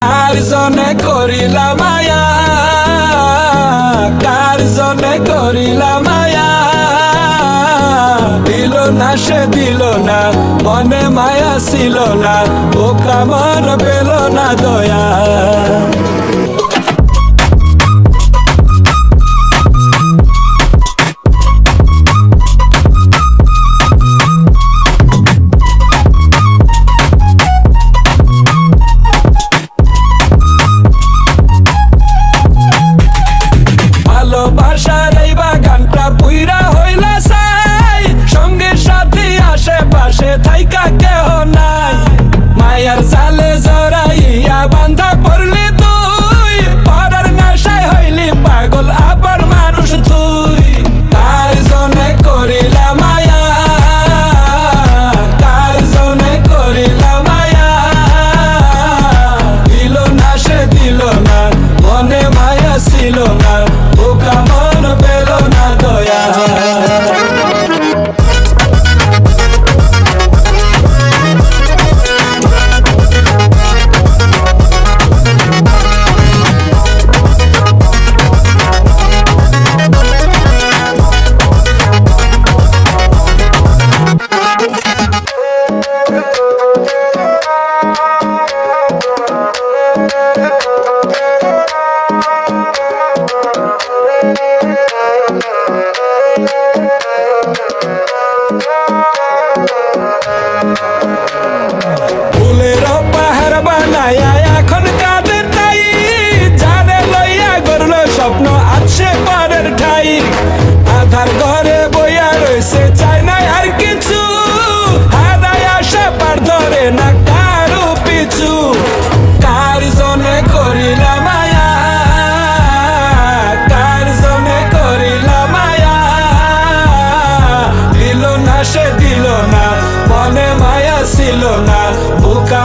কার জনে করিলা মায়া, কার জনে করিলা মায়া, দিল না সে দিল না, মনে মায়া ছিল না, ও কামন পেল না দয়া। ভালোবাসার এই বাগানটা পুইরা হইলা চাই, সঙ্গে সাথী আশেপাশে থাইকা কেহ নাই। মায়ার জালে জড়াইয়া বান্ধা পড়লি তুই, পরার নেশায় হইলি পাগল আবার মানুষ তুই। কার জনে করিলা মায়া, কার জনে করিলা মায়া, দিল না সে দিল না, মনে মায়া ছিল না, ও কামন পেল না দয়া। ফুলের পাহাড় বানায়া এখন কাঁদে তাই, জানে লইয়া গড়ল স্বপ্ন আছে পরের ঠাই। আধার ঘরে বইয়া রয়েছে চাই না আর কিছু, হারায় আসা পার ধরে না কারো পিছু। কার জনে করিলা মায়া, কার জনে করিলা মায়া, দিল না সে দিল না, মনে মায়া ছিল না, বোকা